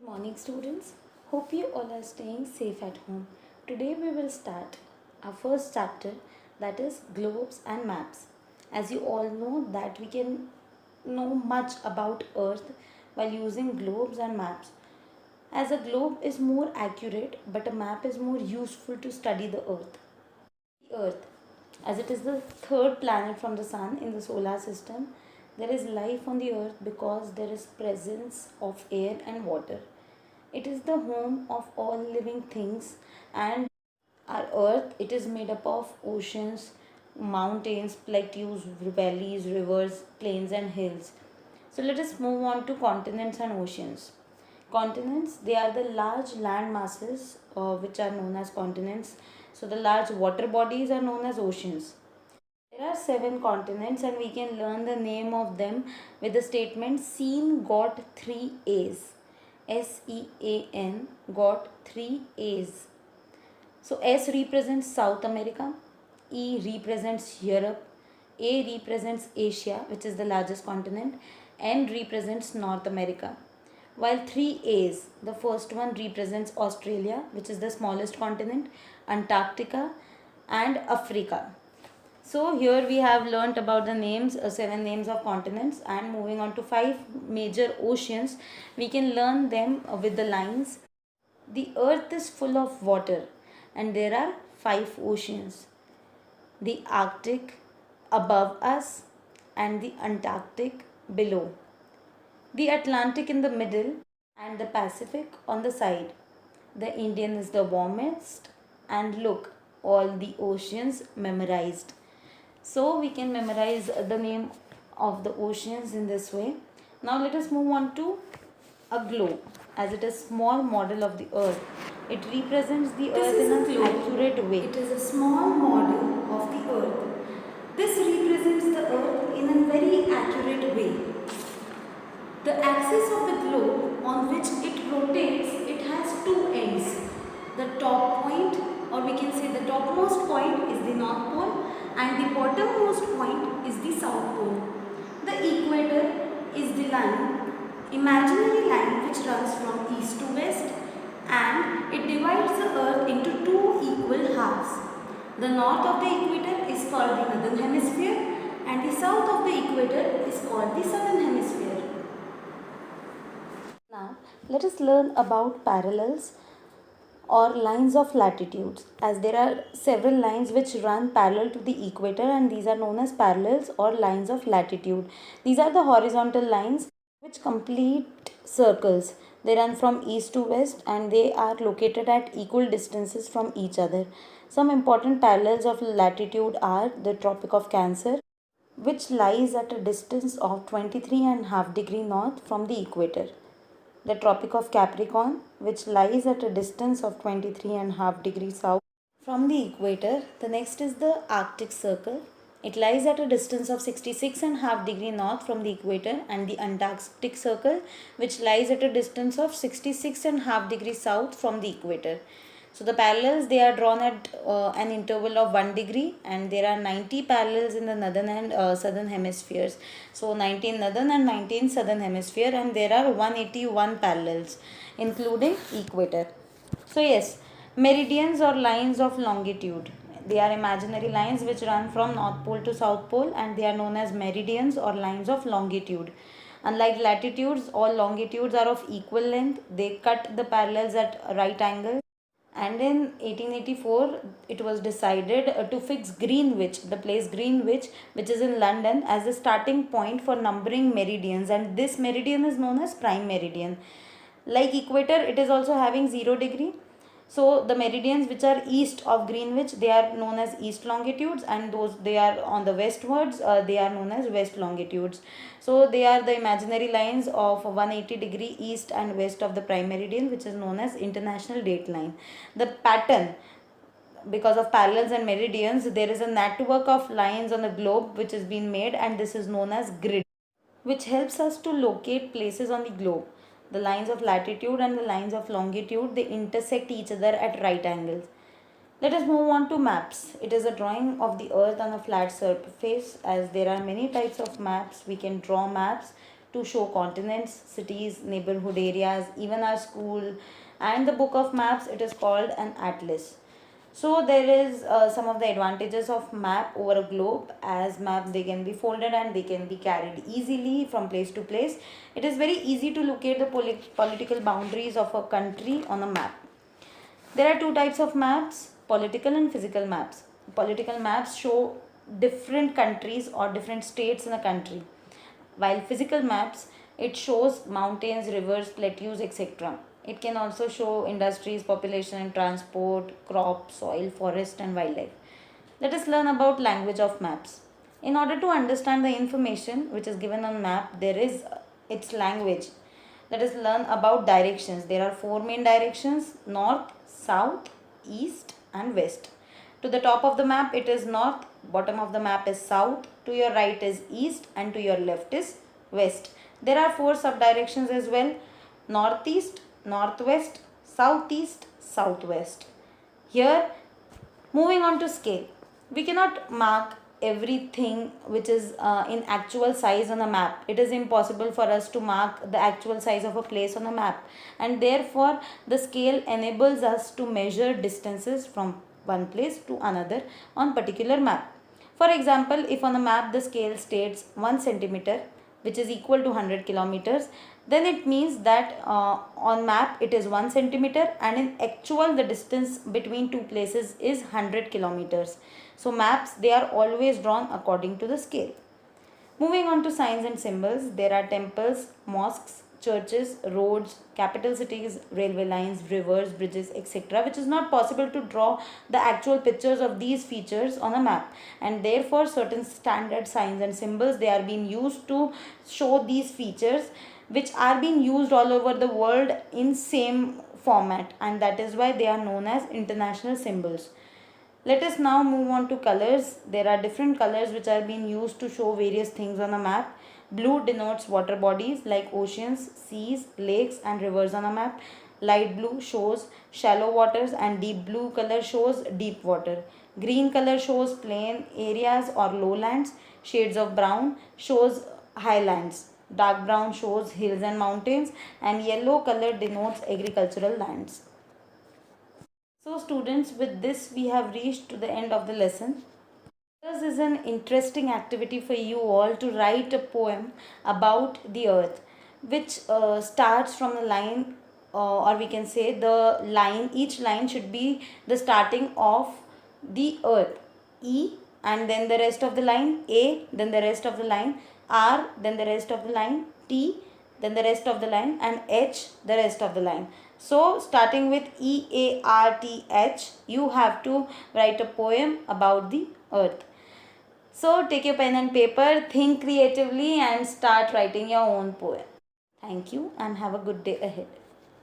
Good morning, students. Hope you all are staying safe at home. Today we will start our first chapter, that is globes and maps. As you all know that we can know much about earth while using globes and maps. As a globe is more accurate but a map is more useful to study the earth. The earth, as it is the third planet from the sun in the solar system, there is life on the earth because there is presence of air and water. It is the home of all living things, and our earth, it is made up of oceans, mountains, plateaus, valleys, rivers, plains and hills. So let us move on to continents and oceans. Continents, they are the large land masses which are known as continents. So the large water bodies are known as oceans. There are 7 continents and we can learn the name of them with the statement Sean got 3 A's. SEAN got 3 A's. So S represents South America, E represents Europe, A represents Asia, which is the largest continent, N represents North America. While 3 A's, the first one represents Australia, which is the smallest continent, Antarctica, and Africa. So here we have learnt about the names, 7 names of continents, and moving on to 5 major oceans, we can learn them with the lines. The earth is full of water and there are 5 oceans. The Arctic above us and the Antarctic below. The Atlantic in the middle and the Pacific on the side. The Indian is the warmest, and look, all the oceans memorized. So we can memorize the name of the oceans in this way. Now let us move on to a globe, as it is small model of the earth. It represents the earth in an accurate way. It is a small model of the earth. This represents the earth in a very accurate way. The axis of the globe on which it rotates, it has 2 ends. The top point, or we can say the topmost point, is the North Pole and the bottommost point is the South Pole. The equator is the line, imaginary line which runs from east to west, and it divides the earth into 2 equal halves. The north of the equator is called the northern hemisphere and the south of the equator is called the southern hemisphere. Now let us learn about parallels or lines of latitudes, as there are several lines which run parallel to the equator and these are known as parallels or lines of latitude. These are the horizontal lines which complete circles. They run from east to west and they are located at equal distances from each other. Some important parallels of latitude are the Tropic of Cancer, which lies at a distance of 23.5 degrees north from the equator. The Tropic of Capricorn, which lies at a distance of 23.5 degrees south from the equator. The next is the Arctic Circle. It lies at a distance of 66.5 degrees north from the equator, and the Antarctic Circle, which lies at a distance of 66.5 degrees south from the equator. So the parallels, they are drawn at an interval of 1 degree, and there are 90 parallels in the northern and southern hemispheres. So 19 northern and 19 southern hemisphere, and there are 181 parallels including equator. So yes, meridians or lines of longitude. They are imaginary lines which run from North Pole to South Pole and they are known as meridians or lines of longitude. Unlike latitudes, all longitudes are of equal length. They cut the parallels at right angles. And in 1884, it was decided to fix Greenwich, the place Greenwich, which is in London, as the starting point for numbering meridians. And this meridian is known as prime meridian. Like equator, it is also having 0 degree. So the meridians which are east of Greenwich, they are known as east longitudes, and those they are on the westwards, they are known as west longitudes. So they are the imaginary lines of 180 degree east and west of the prime meridian, which is known as international date line. The pattern, because of parallels and meridians, there is a network of lines on the globe which has been made, and this is known as grid, which helps us to locate places on the globe. The lines of latitude and the lines of longitude, they intersect each other at right angles. Let us move on to maps. It is a drawing of the earth on a flat surface. As there are many types of maps, we can draw maps to show continents, cities, neighborhood areas, even our school. And the book of maps, it is called an atlas. So there is some of the advantages of map over a globe. As maps, they can be folded and they can be carried easily from place to place. It is very easy to locate the political boundaries of a country on a map. There are two types of maps, political and physical maps. Political maps show different countries or different states in a country, while physical maps, it shows mountains, rivers, plateaus, etc. It can also show industries, population and transport, crops, soil, forest and wildlife. Let us learn about language of maps. In order to understand the information which is given on map, there is its language. Let us learn about directions. There are four main directions: north, south, east and west. To the top of the map it is north, bottom of the map is south, to your right is east and to your left is west. There are four sub directions as well: northeast, northwest, southeast, southwest. Here, moving on to scale, we cannot mark everything which is in actual size on a map. It is impossible for us to mark the actual size of a place on a map, and therefore the scale enables us to measure distances from one place to another on particular map. For example, if on a map the scale states 1 centimeter, which is equal to 100 kilometers, then it means that on map it is 1 centimeter and in actual the distance between two places is 100 kilometers. So maps, they are always drawn according to the scale. Moving on to signs and symbols, there are temples, mosques, churches, roads, capital cities, railway lines, rivers, bridges, etc., which is not possible to draw the actual pictures of these features on a map, and therefore certain standard signs and symbols, they are being used to show these features, which are being used all over the world in same format, and that is why they are known as international symbols. Let us now move on to colors. There are different colors which are being used to show various things on a map. Blue denotes water bodies like oceans, seas, lakes and rivers on a map. Light blue shows shallow waters and deep blue color shows deep water. Green color shows plain areas or lowlands. Shades of brown shows highlands. Dark brown shows hills and mountains, and yellow color denotes agricultural lands. So students, with this we have reached to the end of the lesson. This is an interesting activity for you all to write a poem about the earth, which starts from the line, or we can say the line, each line should be the starting of the earth. E, and then the rest of the line, A, then the rest of the line, R, then the rest of the line, T, then the rest of the line, and H, the rest of the line. So starting with EARTH, you have to write a poem about the earth. So take your pen and paper, think creatively and start writing your own poem. Thank you and have a good day ahead.